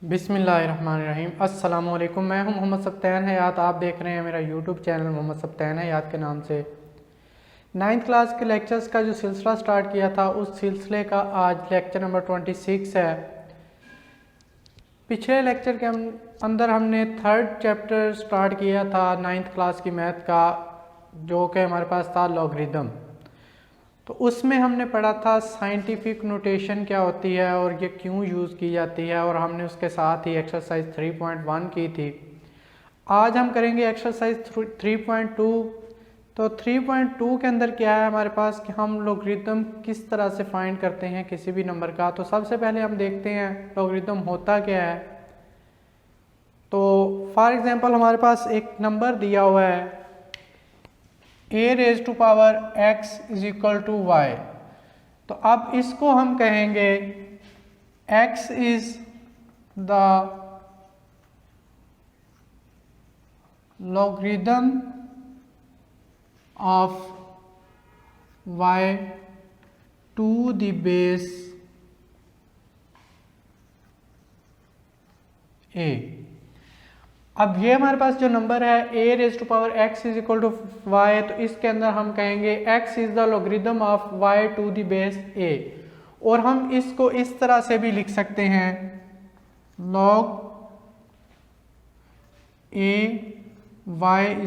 बिस्मिल्लाहिर्रहमानिर्रहीम। अस्सलाम वालेकुम। मैं हूं मोहम्मद सब्तैन हयात। आप देख रहे हैं मेरा यूट्यूब चैनल मोहम्मद सब्तैन हयात के नाम से। 9th क्लास के लेक्चर्स का जो सिलसिला स्टार्ट किया था उस सिलसिले का आज लेक्चर नंबर 26 है। पिछले लेक्चर के अंदर हमने थर्ड चैप्टर स्टार्ट किया था 9th क्लास की मैथ का, जो कि हमारे पास था लॉगरिदम। तो उसमें हमने पढ़ा था साइंटिफिक नोटेशन क्या होती है और ये क्यों यूज़ की जाती है, और हमने उसके साथ ही एक्सरसाइज 3.1 की थी। आज हम करेंगे एक्सरसाइज 3.2। तो 3.2 के अंदर क्या है हमारे पास कि हम लॉगरिदम किस तरह से फाइंड करते हैं किसी भी नंबर का। तो सबसे पहले हम देखते हैं लॉगरिदम होता क्या है। तो फॉर एग्जांपल हमारे पास एक नंबर दिया हुआ है a⁻x = y। तो अब इसको हम कहेंगे x is the logarithm of y to the base a। अब ये हमारे पास जो नंबर है a⁻x = y, तो इसके अंदर हम कहेंगे x is the logarithm of y to the base a। और हम इसको इस तरह से भी लिख सकते हैं log a y =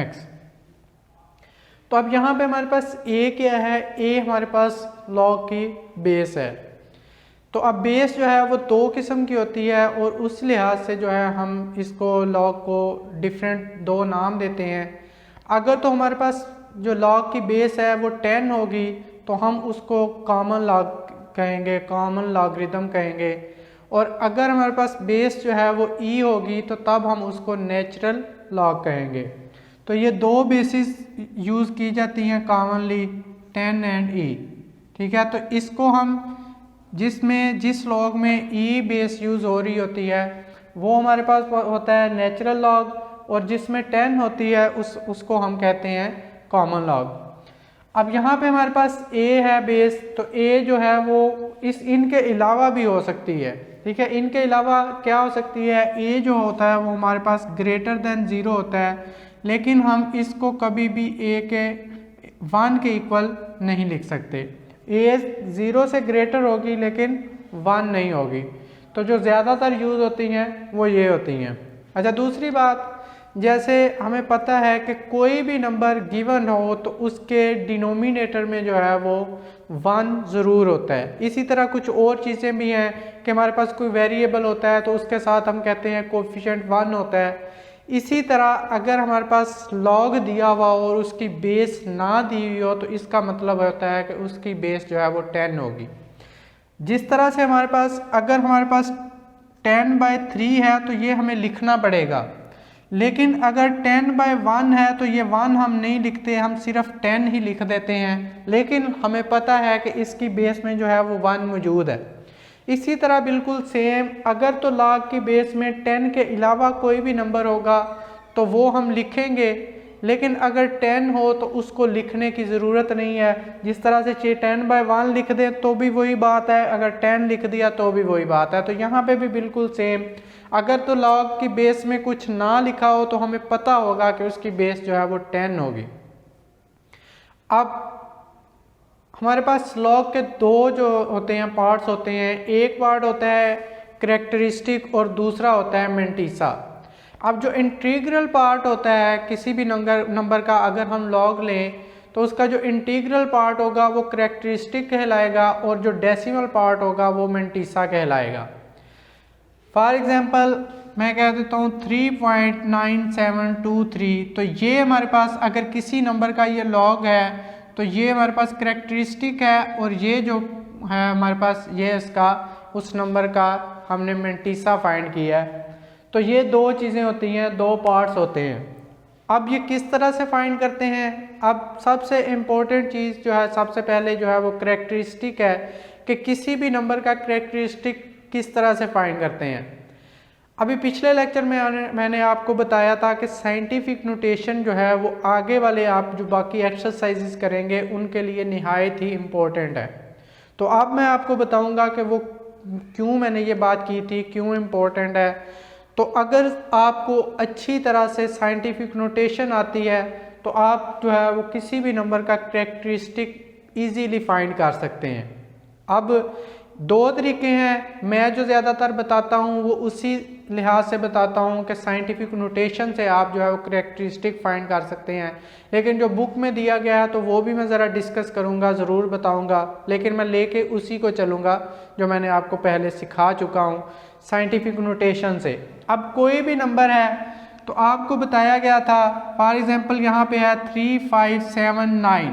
x। तो अब यहाँ पे हमारे पास a क्या है, a हमारे पास log की बेस है। तो अब बेस जो है वो दो किस्म की होती है और उस लिहाज से जो है हम इसको लॉग को डिफरेंट दो नाम देते हैं। अगर तो हमारे पास जो लॉग की बेस है वो 10 होगी तो हम उसको कॉमन लॉग कहेंगे, कॉमन लॉगरिदम कहेंगे। और अगर हमारे पास बेस जो है वो e होगी तो तब हम उसको नेचुरल लॉग कहेंगे। तो ये दो बेसिस यूज़ की जाती हैं कॉमनली, 10 एंड e। ठीक है, तो इसको हम जिस लॉग में ई बेस यूज़ हो रही होती है वो हमारे पास होता है नेचुरल लॉग, और जिसमें 10 होती है उसको हम कहते हैं कॉमन लॉग। अब यहाँ पे हमारे पास a है बेस, तो a जो है वो इनके अलावा भी हो सकती है। ठीक है, इनके अलावा क्या हो सकती है, a जो होता है वो हमारे पास >0 होता है, लेकिन हम इसको कभी भी a के 1 के इक्वल नहीं लिख सकते। a 0 से ग्रेटर होगी लेकिन 1 नहीं होगी। तो जो ज़्यादातर यूज़ होती हैं वो ये होती हैं। अच्छा, दूसरी बात, जैसे हमें पता है कि कोई भी नंबर गिवन हो तो उसके डिनोमिनेटर में जो है वो 1 ज़रूर होता है। इसी तरह कुछ और चीज़ें भी हैं कि हमारे पास कोई वेरिएबल होता है तो उसके साथ हम कहते हैं कोएफिशिएंट 1 होता है। इसी तरह अगर हमारे पास लॉग दिया हुआ और उसकी बेस ना दी हुई हो तो इसका मतलब होता है कि उसकी बेस जो है वो 10 होगी। जिस तरह से हमारे पास अगर हमारे पास 10/3 है तो ये हमें लिखना पड़ेगा, लेकिन अगर 10/1 है तो ये 1 हम नहीं लिखते, हम सिर्फ 10 ही लिख देते हैं, लेकिन हमें पता है कि इसकी बेस में जो है वो 1 मौजूद है। इसी तरह बिल्कुल सेम, अगर तो लॉग की बेस में 10 के अलावा कोई भी नंबर होगा तो वो हम लिखेंगे, लेकिन अगर 10 हो तो उसको लिखने की ज़रूरत नहीं है। जिस तरह से 10/1 लिख दें तो भी वही बात है, अगर 10 लिख दिया तो भी वही बात है। तो यहाँ पे भी बिल्कुल सेम, अगर तो लॉग की बेस में कुछ ना लिखा हो तो हमें पता होगा कि उसकी बेस जो है वो 10 होगी। अब हमारे पास लॉग के दो जो होते हैं पार्ट्स होते हैं, एक पार्ट होता है करैक्टरिस्टिक और दूसरा होता है मेंटिसा। अब जो इंटीग्रल पार्ट होता है किसी भी नंबर का अगर हम लॉग लें तो उसका जो इंटीग्रल पार्ट होगा वो करैक्टरिस्टिक कहलाएगा और जो डेसिमल पार्ट होगा वो मेंटिसा कहलाएगा। फॉर एग्जांपल मैं कह देता हूँ 3.9723, तो ये हमारे पास अगर किसी नंबर का ये लॉग है तो ये हमारे पास करैक्टरिस्टिक है, और ये जो है हमारे पास ये इसका उस नंबर का हमने मेंटिसा फाइंड किया है। तो ये दो चीज़ें होती हैं, दो पार्ट्स होते हैं। अब ये किस तरह से फाइंड करते हैं, अब सबसे इम्पोर्टेंट चीज़ जो है सबसे पहले जो है वो करैक्टरिस्टिक है कि किसी भी नंबर का करैक्टरिस्टिक किस तरह से फाइंड करते हैं। अभी पिछले लेक्चर में मैंने आपको बताया था कि साइंटिफिक नोटेशन जो है वो आगे वाले आप जो बाकी एक्सरसाइजेस करेंगे उनके लिए निहायत ही इम्पोर्टेंट है। तो अब मैं आपको बताऊंगा कि वो क्यों मैंने ये बात की थी, क्यों इम्पोर्टेंट है, तो अगर आपको अच्छी तरह से साइंटिफिक नोटेशन आती है तो आप जो है वो किसी भी नंबर का कैरेक्टरिस्टिक इजीली फाइंड कर सकते हैं। अब दो तरीके हैं, मैं जो ज़्यादातर बताता हूँ वो उसी लिहाज से बताता हूँ कि साइंटिफिक नोटेशन से आप जो है वो कैरेक्टरिस्टिक फाइंड कर सकते हैं, लेकिन जो बुक में दिया गया है तो वो भी मैं ज़रा डिस्कस करूँगा, ज़रूर बताऊँगा, लेकिन मैं लेके उसी को चलूँगा जो मैंने आपको पहले सिखा चुका हूँ साइंटिफिक नोटेशन से। अब कोई भी नंबर है तो आपको बताया गया था, फॉर एग्जांपल यहाँ पे है 3579,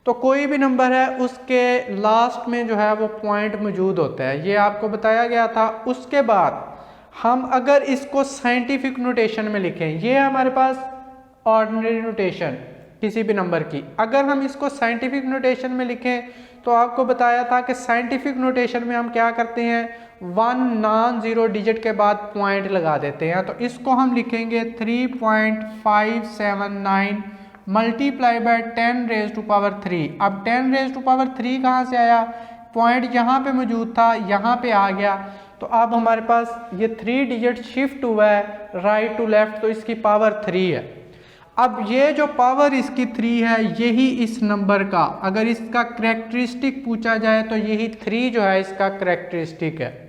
तो कोई भी नंबर है उसके लास्ट में जो है वो पॉइंट मौजूद होता है, ये आपको बताया गया था। उसके बाद हम अगर इसको साइंटिफिक नोटेशन में लिखें, ये है हमारे पास ऑर्डिनरी नोटेशन किसी भी नंबर की, अगर हम इसको साइंटिफिक नोटेशन में लिखें तो आपको बताया था कि साइंटिफिक नोटेशन में हम क्या करते हैं, 1 नॉन ज़ीरो डिजिट के बाद पॉइंट लगा देते हैं। तो इसको हम लिखेंगे 3.579 multiply by 10 raise to power 3। अब 10 रेज़ टू पावर 3 कहाँ से आया, पॉइंट यहाँ पे मौजूद था, यहाँ पे आ गया, तो अब हमारे पास ये 3 डिजिट शिफ्ट हुआ है राइट टू लेफ्ट, तो इसकी पावर 3 है। अब ये जो पावर इसकी 3 है, यही इस नंबर का, अगर इसका करैक्टरिस्टिक पूछा जाए तो यही 3 जो है इसका करैक्टरिस्टिक है।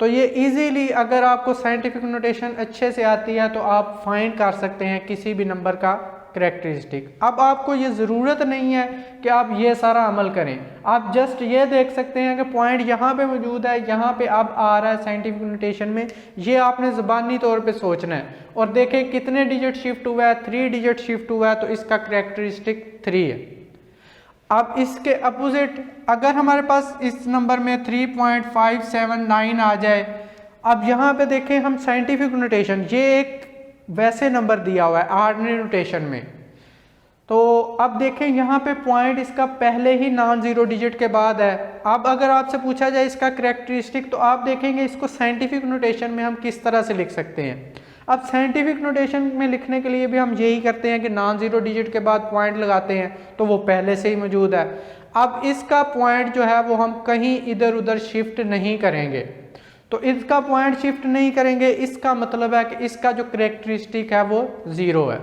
तो ये इजीली अगर आपको साइंटिफिक नोटेशन अच्छे से आती है तो आप फाइंड कर सकते हैं किसी भी नंबर का करैक्टरिस्टिक। अब आपको ये ज़रूरत नहीं है कि आप ये सारा अमल करें, आप जस्ट ये देख सकते हैं कि पॉइंट यहाँ पे मौजूद है, यहाँ पे अब आ रहा है साइंटिफिक नोटेशन में, ये आपने ज़बानी तौर पे सोचना है और देखें कितने डिजिट शिफ्ट हुआ है, 3 डिजिट शिफ्ट हुआ है, तो इसका करैक्टरिस्टिक 3 है। अब इसके अपोजिट अगर हमारे पास इस नंबर में 3.579 आ जाए, अब यहाँ पे देखें हम साइंटिफिक नोटेशन, ये एक वैसे नंबर दिया हुआ है ऑर्डिनरी नोटेशन में, तो अब देखें यहाँ पे पॉइंट इसका पहले ही नॉन ज़ीरो डिजिट के बाद है। अब अगर आपसे पूछा जाए इसका करैक्टरिस्टिक, तो आप देखेंगे इसको साइंटिफिक नोटेशन में हम किस तरह से लिख सकते हैं। अब साइंटिफिक नोटेशन में लिखने के लिए भी हम यही करते हैं कि नॉन ज़ीरो डिजिट के बाद पॉइंट लगाते हैं, तो वो पहले से ही मौजूद है। अब इसका पॉइंट जो है वो हम कहीं इधर उधर शिफ्ट नहीं करेंगे, तो इसका पॉइंट शिफ्ट नहीं करेंगे, इसका मतलब है कि इसका जो करैक्टरिस्टिक है वो 0 है।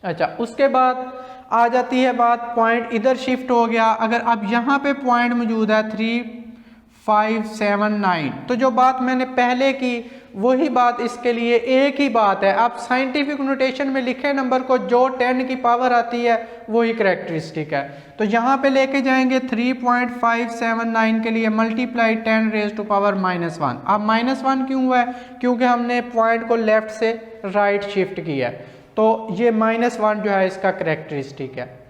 अच्छा, उसके बाद आ जाती है बात, पॉइंट इधर शिफ्ट हो गया, अगर अब यहाँ पे पॉइंट मौजूद है 3579, तो जो बात मैंने पहले की वही बात इसके लिए एक ही बात है। आप साइंटिफिक नोटेशन में लिखे नंबर को जो 10 की पावर आती है वही करैक्टरिस्टिक है, तो यहाँ पे लेके जाएंगे 3.579 के लिए मल्टीप्लाई 10 रेज़ टू पावर -1। अब -1 क्यों हुआ है, क्योंकि हमने पॉइंट को लेफ्ट से राइट शिफ्ट किया है, तो ये -1 जो है इसका करैक्टरिस्टिक है।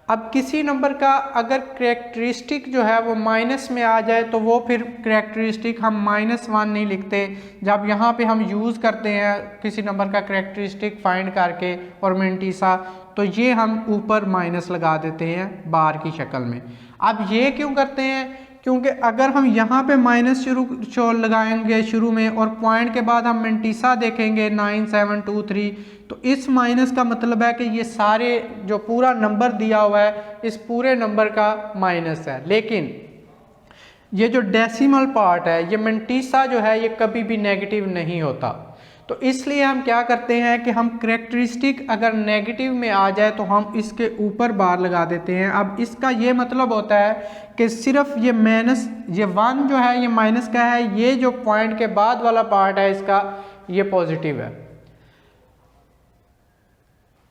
अब किसी नंबर का अगर करैक्टरिस्टिक जो है वो माइनस में आ जाए तो वो फिर करैक्टरिस्टिक हम -1 नहीं लिखते। जब यहाँ पे हम यूज़ करते हैं किसी नंबर का करैक्टरिस्टिक फाइंड करके और मिंटीसा, तो ये हम ऊपर माइनस लगा देते हैं बार की शक्ल में। अब ये क्यों करते हैं, क्योंकि अगर हम यहाँ पे माइनस लगाएंगे शुरू में और पॉइंट के बाद हम मिंटीसा देखेंगे 9723, तो इस माइनस का मतलब है कि ये सारे जो पूरा नंबर दिया हुआ है इस पूरे नंबर का माइनस है। लेकिन ये जो डेसिमल पार्ट है, ये मिंटीसा जो है, ये कभी भी नेगेटिव नहीं होता, तो इसलिए हम क्या करते हैं कि हम करैक्टरिस्टिक अगर नेगेटिव में आ जाए तो हम इसके ऊपर बार लगा देते हैं। अब इसका ये मतलब होता है कि सिर्फ ये माइनस, ये 1 जो है ये माइनस का है, ये जो पॉइंट के बाद वाला पार्ट है इसका ये पॉजिटिव है।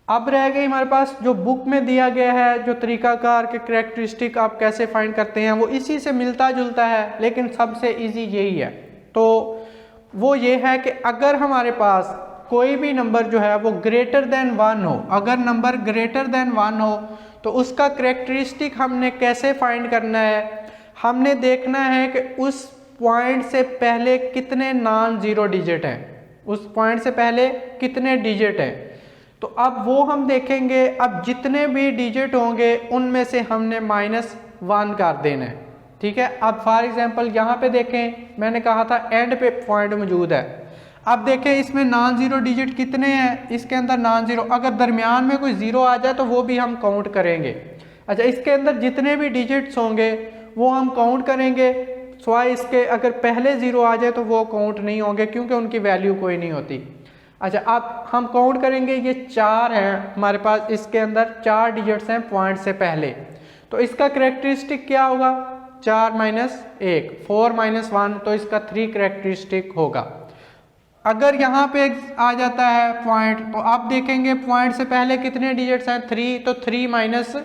अब रह गई हमारे पास जो बुक में दिया गया है जो तरीकाकार के करैक्टरिस्टिक आप कैसे फाइंड करते हैं, वो इसी से मिलता जुलता है, लेकिन सबसे इजी यही है। तो वो ये है कि अगर हमारे पास कोई भी नंबर जो है वो ग्रेटर देन 1 हो, अगर नंबर ग्रेटर देन 1 हो तो उसका करैक्टरिस्टिक हमने कैसे फाइंड करना है, हमने देखना है कि उस पॉइंट से पहले कितने नॉन ज़ीरो डिजिट हैं, उस पॉइंट से पहले कितने डिजिट हैं, तो अब वो हम देखेंगे। अब जितने भी डिजिट होंगे उनमें से हमने -1 कर देना है, ठीक है। अब फॉर एग्जांपल यहाँ पे देखें, मैंने कहा था एंड पे पॉइंट मौजूद है। अब देखें इसमें नॉन ज़ीरो डिजिट कितने हैं, इसके अंदर नॉन ज़ीरो, अगर दरमियान में कोई ज़ीरो आ जाए तो वो भी हम काउंट करेंगे। अच्छा, इसके अंदर जितने भी डिजिट्स होंगे वो हम काउंट करेंगे, सिवाय इसके अगर पहले 0 आ जाए तो वो काउंट नहीं होंगे क्योंकि उनकी वैल्यू कोई नहीं होती। अच्छा, अब हम काउंट करेंगे, ये 4 हैं हमारे पास, इसके अंदर 4 डिजिट्स हैं पॉइंट से पहले, तो इसका करेक्टरिस्टिक क्या होगा? 4 माइनस 1, 4 माइनस 1, तो इसका 3 करेक्टरिस्टिक होगा। अगर यहाँ पे आ जाता है पॉइंट, तो आप देखेंगे पॉइंट से पहले कितने डिजिट्स हैं? 3, तो 3 माइनस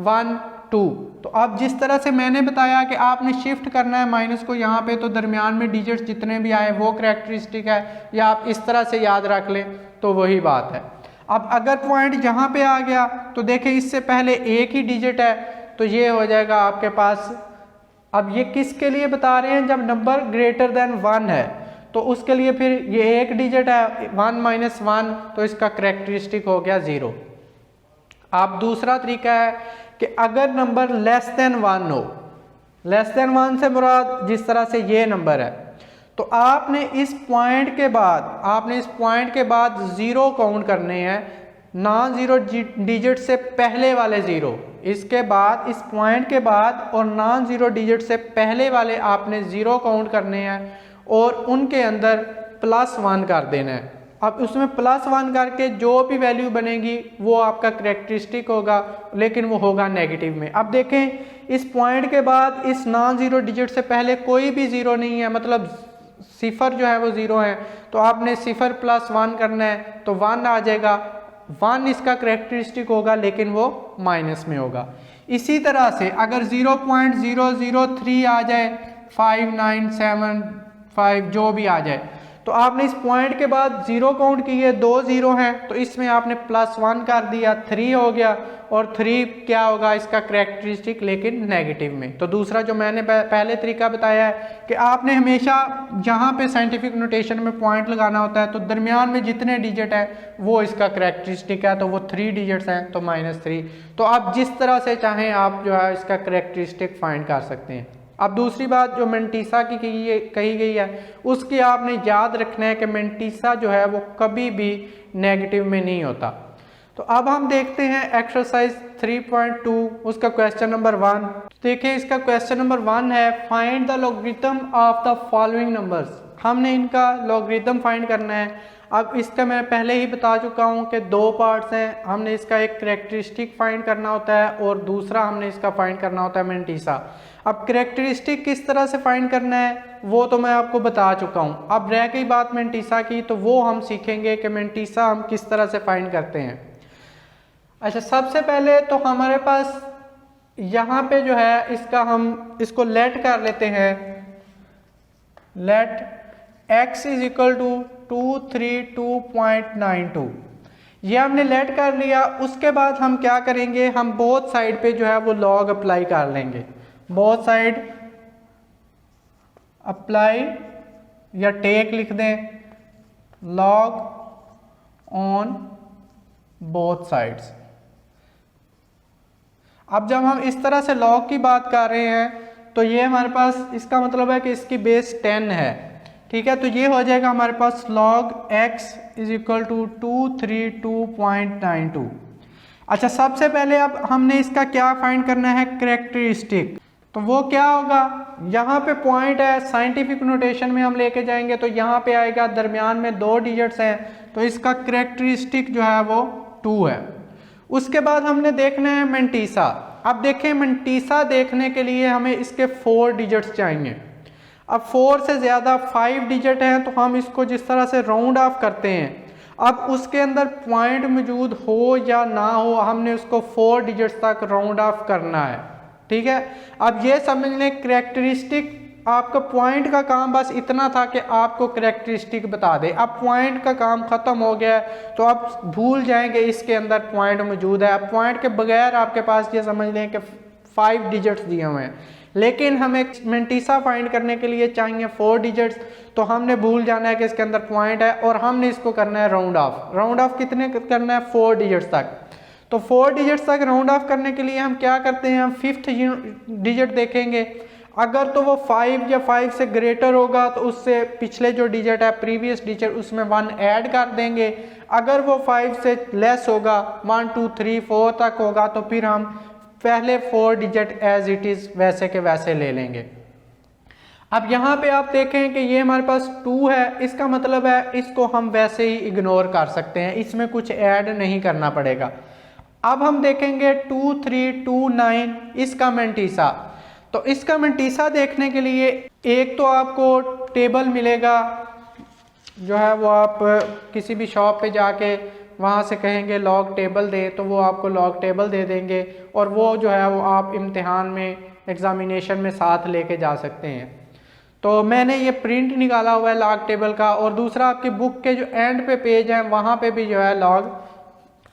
1 2। तो अब जिस तरह से मैंने बताया कि आपने शिफ्ट करना है माइनस को यहाँ पे, तो दरमियान में डिजिट्स जितने भी आए वो करेक्टरिस्टिक है, या आप इस तरह से याद रख लें तो वही बात है। अब अगर पॉइंट यहाँ पे आ गया तो देखें इससे पहले एक ही डिजिट है, तो ये हो जाएगा आपके पास। अब ये किसके लिए बता रहे हैं? जब नंबर ग्रेटर देन 1 है तो उसके लिए फिर ये एक डिजिट है 1 माइनस 1, तो इसका करेक्टरिस्टिक हो गया 0। अब दूसरा तरीका है कि अगर नंबर लेस देन 1 हो, लेस देन 1 से मुराद जिस तरह से ये नंबर है, तो आपने इस पॉइंट के बाद 0 काउंट करने हैं, नॉन जीरो डिजिट से पहले वाले 0, इसके बाद इस पॉइंट के बाद और नॉन जीरो डिजिट से पहले वाले आपने 0 काउंट करने हैं और उनके अंदर +1 कर देना है। अब उसमें +1 करके जो भी वैल्यू बनेगी वो आपका करेक्टरिस्टिक होगा, लेकिन वो होगा नेगेटिव में। अब देखें इस पॉइंट के बाद इस नॉन जीरो डिजिट से पहले कोई भी 0 नहीं है, मतलब 0 जो है वो 0 है, तो आपने 0 + 1 करना है तो 1 आ जाएगा। 1 इसका करेक्टरिस्टिक होगा, लेकिन वो माइनस में होगा। इसी तरह से अगर 0.003 आ जाए, 5 9 7 5 जो भी आ जाए, तो आपने इस पॉइंट के बाद 0 काउंट किए, 2 0 हैं, तो इसमें आपने +1 कर दिया, 3 हो गया, और 3 क्या होगा इसका करेक्टरिस्टिक, लेकिन नेगेटिव में। तो दूसरा जो मैंने पहले तरीका बताया है कि आपने हमेशा जहाँ पे साइंटिफिक नोटेशन में पॉइंट लगाना होता है, तो दरमियान में जितने डिजिट है वो इसका करेक्टरिस्टिक है, तो वो 3 डिजिट्स हैं, तो -3। तो आप जिस तरह से चाहें आप जो है इसका करेक्टरिस्टिक फाइंड कर सकते हैं। अब दूसरी बात जो मेंटीसा की कही गई है, उसकी आपने याद रखना है कि मेंटीसा जो है वो कभी भी नेगेटिव में नहीं होता। तो अब हम देखते हैं एक्सरसाइज 3.2, उसका क्वेश्चन नंबर 1। देखिए इसका क्वेश्चन नंबर 1 है, find the logarithm of the following numbers. हमने इनका लॉगरिथम फाइंड करना है। अब इसका मैं पहले ही बता चुका हूँ कि 2 पार्ट्स हैं, हमने इसका एक करेक्टरिस्टिक फाइंड करना होता है और दूसरा हमने इसका फाइंड करना होता है मेंटीसा। अब करेक्टरिस्टिक किस तरह से फाइंड करना है वो तो मैं आपको बता चुका हूँ। अब रह गई बात मेंटीसा की, तो वो हम सीखेंगे कि मेंटीसा हम किस तरह से फाइंड करते हैं। अच्छा, सबसे पहले तो हमारे पास यहाँ पे जो है इसका हम इसको लेट कर लेते हैं, लेट x = 232.92। ये हमने लेट कर लिया। उसके बाद हम क्या करेंगे, हम बोथ साइड पे जो है वो लॉग अप्लाई कर लेंगे। बोथ साइड अप्लाई या टेक लिख दें, लॉग ऑन बोथ साइड्स। अब जब हम इस तरह से लॉग की बात कर रहे हैं तो ये हमारे पास इसका मतलब है कि इसकी बेस 10 है, ठीक है। तो ये हो जाएगा हमारे पास log x = 232.92। अच्छा, सबसे पहले अब हमने इसका क्या फाइंड करना है, करेक्टरिस्टिक। तो वो क्या होगा, यहाँ पे पॉइंट है, साइंटिफिक नोटेशन में हम लेके जाएंगे तो यहाँ पे आएगा, दरमियान में 2 डिजिट्स हैं, तो इसका करेक्टरिस्टिक जो है वो 2 है। उसके बाद हमने देखना है मेंटीसा। अब देखें मेंटीसा देखने के लिए हमें इसके 4 डिजिट्स चाहिए। अब 4 से ज़्यादा 5 डिजिट हैं, तो हम इसको जिस तरह से राउंड ऑफ करते हैं, अब उसके अंदर पॉइंट मौजूद हो या ना हो, हमने उसको 4 डिजिट्स तक राउंड ऑफ करना है, ठीक है। अब ये समझ लें करेक्टरिस्टिक, आपका पॉइंट का काम बस इतना था कि आपको करेक्टरिस्टिक बता दे। अब पॉइंट का काम ख़त्म हो गया है, तो आप भूल जाएंगे इसके अंदर पॉइंट मौजूद है। अब पॉइंट के बगैर आपके पास ये समझ लें कि 5 डिजिट्स दिए हुए हैं, लेकिन हमें मेंटीसा फाइंड करने के लिए चाहिए 4 डिजिट्स, तो हमने भूल जाना है कि इसके अंदर पॉइंट है और हमने इसको करना है राउंड ऑफ। राउंड ऑफ कितने करना है, 4 डिजिट्स तक। तो 4 डिजिट्स तक राउंड ऑफ करने के लिए हम क्या करते हैं, हम 5th डिजिट देखेंगे। अगर तो वो 5 या 5 से ग्रेटर होगा तो उससे पिछले जो डिजिट है, प्रीवियस डिजिट, उसमें 1 ऐड कर देंगे। अगर वो 5 से लेस होगा, 1 2 3 4 तक होगा, तो फिर हम पहले 4 डिजिट एज इट इज़ वैसे के वैसे ले लेंगे। अब यहाँ पे आप देखें कि ये हमारे पास 2 है, इसका मतलब है इसको हम वैसे ही इग्नोर कर सकते हैं, इसमें कुछ ऐड नहीं करना पड़ेगा। अब हम देखेंगे 2, 3, 2, 9 इसका मैंटीसा। तो इसका मैंटीसा देखने के लिए एक तो आपको टेबल मिलेगा, जो है वो आप किसी भी शॉप पे जाके वहाँ से कहेंगे लॉग टेबल दे, तो वो आपको लॉग टेबल दे देंगे और वो जो है वो आप इम्तिहान में एग्ज़ामिनेशन में साथ लेके जा सकते हैं। तो मैंने ये प्रिंट निकाला हुआ है लॉग टेबल का, और दूसरा आपकी बुक के जो एंड पे पेज है वहाँ पे भी जो है लॉग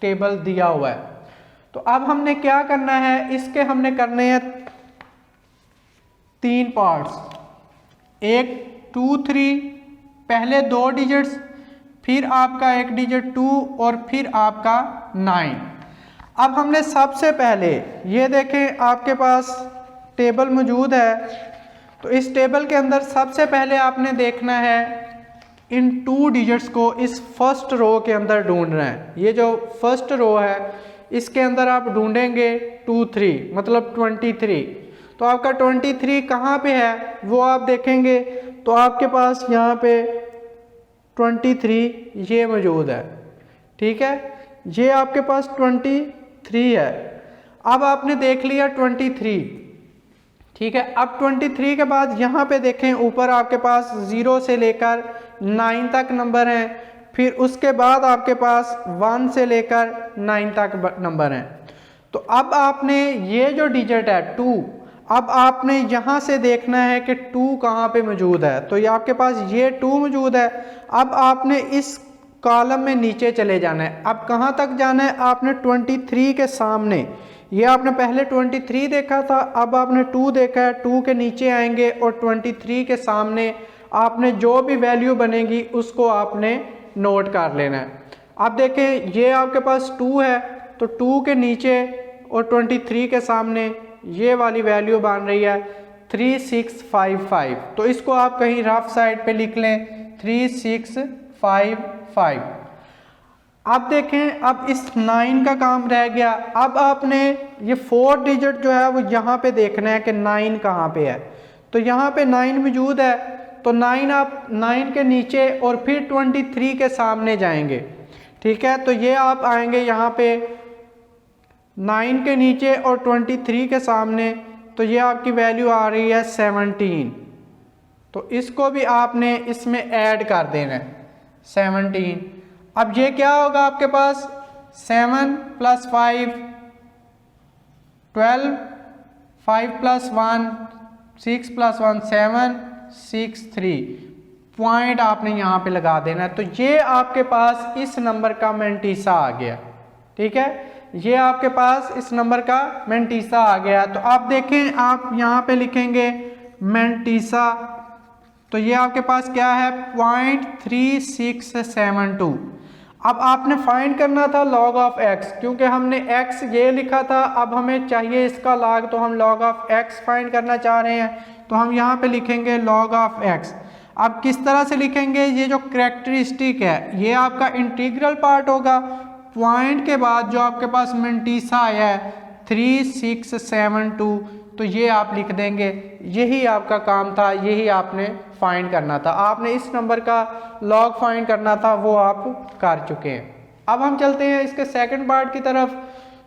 टेबल दिया हुआ है। तो अब हमने क्या करना है, इसके हमने करने हैं 3 पार्ट्स, 1, 2, 3, पहले 2 डिजिट्स, फिर आपका 1 डिजिट 2 और फिर आपका 9। अब हमने सबसे पहले ये देखें आपके पास टेबल मौजूद है, तो इस टेबल के अंदर सबसे पहले आपने देखना है इन 2 डिजिट्स को इस फर्स्ट रो के अंदर ढूंढना है। ये जो फर्स्ट रो है इसके अंदर आप ढूंढेंगे 2, 3 मतलब 23। तो आपका 23 कहाँ पे है वो आप देखेंगे, तो आपके पास यहाँ पे 23 ये मौजूद है, ठीक है, ये आपके पास 23 है। अब आपने देख लिया 23, ठीक है। अब 23 के बाद यहाँ पे देखें ऊपर आपके पास 0 से लेकर 9 तक नंबर हैं, फिर उसके बाद आपके पास 1 से लेकर 9 तक नंबर हैं। तो अब आपने ये जो डिजिट है 2, अब आपने यहाँ से देखना है कि 2 कहाँ पे मौजूद है। तो ये आपके पास ये 2 मौजूद है। अब आपने इस कॉलम में नीचे चले जाना है। अब कहाँ तक जाना है, आपने 23 के सामने, ये आपने पहले 23 देखा था, अब आपने 2 देखा है, 2 के नीचे आएंगे और 23 के सामने आपने जो भी वैल्यू बनेगी उसको आपने नोट कर लेना है। अब देखें ये आपके पास 2 है, तो 2 के नीचे और 23 के सामने ये वाली वैल्यू बन रही है 3655। तो इसको आप कहीं रफ साइड पे लिख लें 3655। अब देखें अब इस 9 का काम रह गया। अब आपने ये 4 डिजिट जो है वो यहाँ पे देखना है कि 9 कहाँ पे है। तो यहाँ पे 9 मौजूद है, तो 9 आप 9 के नीचे और फिर 23 के सामने जाएंगे, ठीक है। तो ये आप आएंगे यहाँ पे 9 के नीचे और 23 के सामने, तो ये आपकी वैल्यू आ रही है 17। तो इसको भी आपने इसमें ऐड कर देना है 17। अब ये क्या होगा आपके पास 7 + 5 12, 5 + 1 6 + 1 7 6 3 पॉइंट आपने यहाँ पे लगा देना है। तो ये आपके पास इस नंबर का मैंटीसा आ गया, ठीक है, ये आपके पास इस नंबर का मैंटीसा आ गया। तो आप देखें आप यहाँ पे लिखेंगे मैंटीसा, तो ये आपके पास क्या है 0.3672। अब आपने फाइंड करना था log ऑफ x, क्योंकि हमने x ये लिखा था, अब हमें चाहिए इसका log, तो हम log ऑफ x फाइंड करना चाह रहे हैं। तो हम यहाँ पे लिखेंगे log ऑफ x। अब किस तरह से लिखेंगे, ये जो करेक्टरिस्टिक है ये आपका इंटीग्रल पार्ट होगा, पॉइंट के बाद जो आपके पास मैंटीसा आया है 3672, तो ये आप लिख देंगे। यही आपका काम था, यही आपने फाइंड करना था, आपने इस नंबर का लॉग फाइंड करना था, वो आप कर चुके हैं। अब हम चलते हैं इसके सेकंड पार्ट की तरफ।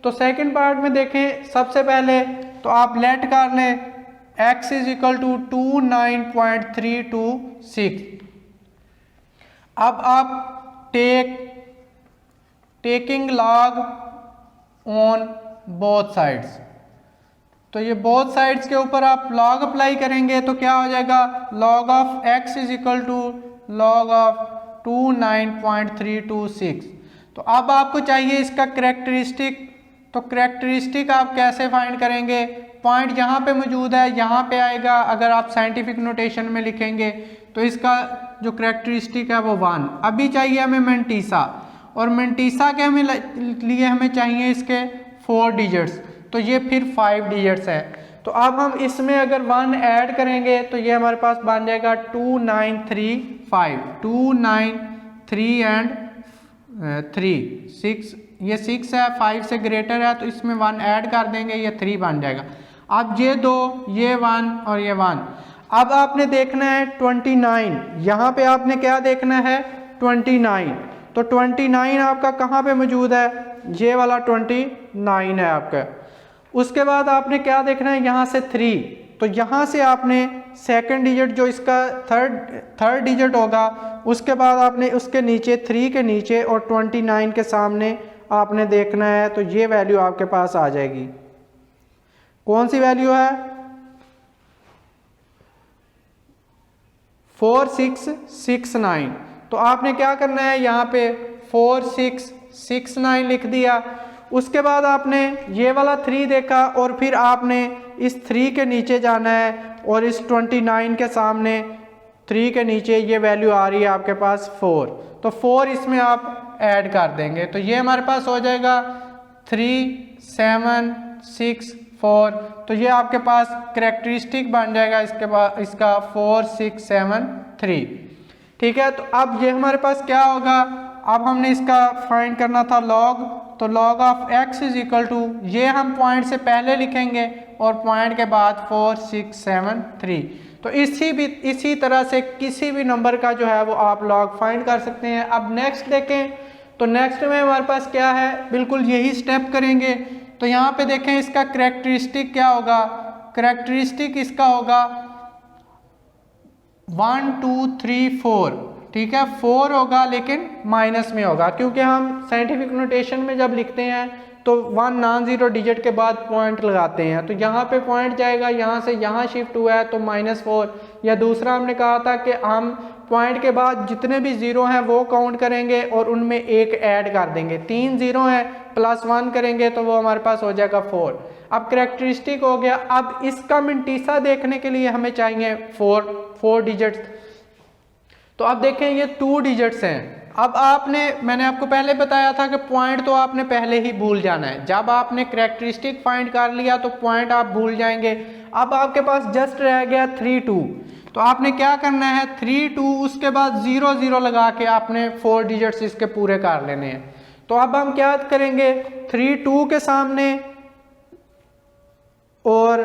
तो सेकंड पार्ट में देखें सबसे पहले तो आप लेट कर लें x = 29.326। अब आप taking log on both sides, तो ये बोथ साइड्स के ऊपर आप log अप्लाई करेंगे तो क्या हो जाएगा log of x = log of 29.326। तो अब आपको चाहिए इसका करेक्टरिस्टिक, तो करेक्टरिस्टिक आप कैसे फाइंड करेंगे, पॉइंट यहाँ पे मौजूद है, यहाँ पे आएगा। अगर आप साइंटिफिक नोटेशन में लिखेंगे तो इसका जो करेक्टरिस्टिक है वो 1। अभी चाहिए हमें मैंटीसा, और मैंटीसा के लिए हमें चाहिए इसके 4 डिजिट्स, तो ये फिर 5 डिजिट्स है। तो अब हम इसमें अगर 1 ऐड करेंगे तो ये हमारे पास बन जाएगा 2935, 293 एंड 3 6, ये 6 है, 5 से ग्रेटर है, तो इसमें 1 ऐड कर देंगे, ये 3 बन जाएगा। अब ये 2, ये 1 और ये 1। अब आपने देखना है 29, यहाँ पे आपने क्या देखना है 29। तो 29 आपका कहाँ पे मौजूद है, ये वाला 29 है आपका। उसके बाद आपने क्या देखना है यहाँ से 3, तो यहाँ से आपने सेकंड डिजिट जो इसका थर्ड डिजिट होगा, उसके बाद आपने उसके नीचे 3 के नीचे और 29 के सामने आपने देखना है, तो ये वैल्यू आपके पास आ जाएगी। कौन सी वैल्यू है 4669। तो आपने क्या करना है यहाँ पे 4669 लिख दिया। उसके बाद आपने ये वाला 3 देखा और फिर आपने इस 3 के नीचे जाना है और इस 29 के सामने 3 के नीचे ये वैल्यू आ रही है आपके पास 4, तो 4 इसमें आप ऐड कर देंगे, तो ये हमारे पास हो जाएगा 3764। तो ये आपके पास करैक्टरिस्टिक बन जाएगा इसका 4673। ठीक है, तो अब ये हमारे पास क्या होगा, अब हमने इसका फाइंड करना था लॉग, तो log of x is equal to, ये हम पॉइंट से पहले लिखेंगे और पॉइंट के बाद 4673। तो इसी तरह से किसी भी नंबर का जो है वो आप लॉग फाइंड कर सकते हैं। अब नेक्स्ट देखें, तो नेक्स्ट में हमारे पास क्या है, बिल्कुल यही स्टेप करेंगे। तो यहाँ पे देखें इसका करैक्टरिस्टिक क्या होगा, करैक्टरिस्टिक इसका होगा 1 2 3 4। ठीक है, 4 होगा लेकिन माइनस में होगा, क्योंकि हम साइंटिफिक नोटेशन में जब लिखते हैं तो 1 नॉन जीरो डिजिट के बाद पॉइंट लगाते हैं, तो यहाँ पे पॉइंट जाएगा, यहाँ से यहाँ शिफ्ट हुआ है तो -4। या दूसरा हमने कहा था कि हम पॉइंट के बाद जितने भी ज़ीरो हैं वो काउंट करेंगे और उनमें एक ऐड कर देंगे, 3 ज़ीरो हैं +1 करेंगे तो वो हमारे पास हो जाएगा 4। अब करैक्टरिस्टिक हो गया। अब इसका मिंटीसा देखने के लिए हमें चाहिए 4 डिजिट्स। तो अब देखें ये 2 डिजिट्स हैं। अब मैंने आपको पहले बताया था कि पॉइंट तो आपने पहले ही भूल जाना है, जब आपने करैक्टरिस्टिक फाइंड कर लिया तो पॉइंट आप भूल जाएंगे। अब आपके पास जस्ट रह गया 3 2, तो आपने क्या करना है 3 2 उसके बाद 0 0 लगा के आपने 4 डिजिट्स इसके पूरे कर लेने हैं। तो अब हम क्या करेंगे 3 2 के सामने और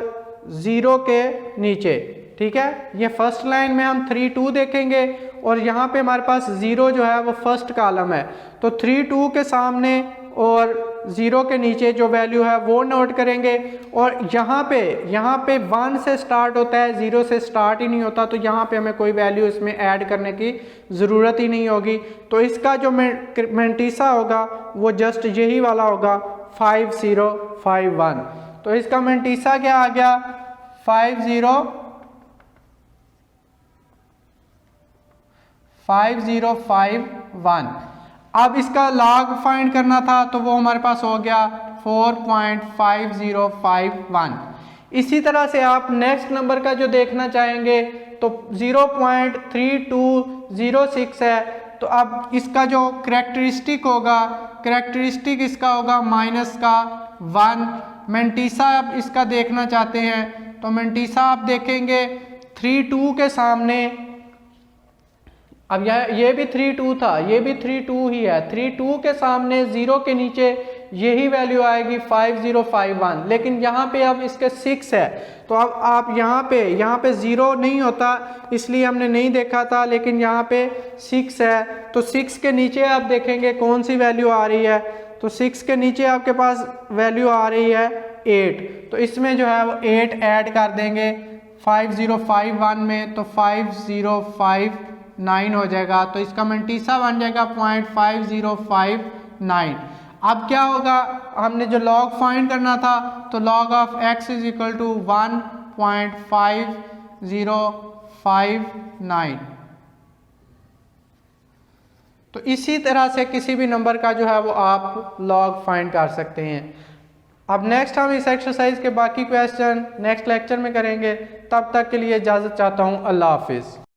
0 के नीचे। ठीक है, ये फर्स्ट लाइन में हम 3 2 देखेंगे और यहाँ पे हमारे पास 0 जो है वो फर्स्ट कॉलम है, तो 3 2 के सामने और 0 के नीचे जो वैल्यू है वो नोट करेंगे। और यहाँ पे 1 से स्टार्ट होता है, 0 से स्टार्ट ही नहीं होता, तो यहाँ पे हमें कोई वैल्यू इसमें ऐड करने की ज़रूरत ही नहीं होगी। तो इसका जो मेंटीसा होगा वो जस्ट यही वाला होगा 5051। तो इसका मेंटीसा क्या आ गया 5051। अब इसका लॉग फाइंड करना था तो वो हमारे पास हो गया 4.5051। इसी तरह से आप नेक्स्ट नंबर का जो देखना चाहेंगे तो 0.3206 है, तो अब इसका जो करैक्टरिस्टिक होगा, करैक्टरिस्टिक इसका होगा -1। मेंटीसा आप इसका देखना चाहते हैं तो मेंटीसा आप देखेंगे 3 2 के सामने, अब ये भी 3 2 था, ये भी 3 2 ही है, 3 2 के सामने 0 के नीचे यही वैल्यू आएगी 5051। लेकिन यहाँ पे अब इसके 6 है, तो अब आप यहाँ पे 0 नहीं होता इसलिए हमने नहीं देखा था, लेकिन यहाँ पे 6 है, तो 6 के नीचे आप देखेंगे कौन सी वैल्यू आ रही है, तो 6 के नीचे आपके पास वैल्यू आ रही है 8, तो इसमें जो है वो 8 ऐड कर देंगे 5051 में, तो 5059 हो जाएगा। तो इसका मेंटीसा बन जाएगा 0.5059। अब क्या होगा, हमने जो लॉग फाइंड करना था तो log of x is equal to 1.5059। तो इसी तरह से किसी भी नंबर का जो है वो आप लॉग फाइंड कर सकते हैं। अब नेक्स्ट हम इस एक्सरसाइज के बाकी क्वेश्चन नेक्स्ट लेक्चर में करेंगे। तब तक के लिए इजाज़त चाहता हूँ। अल्लाह हाफिज़।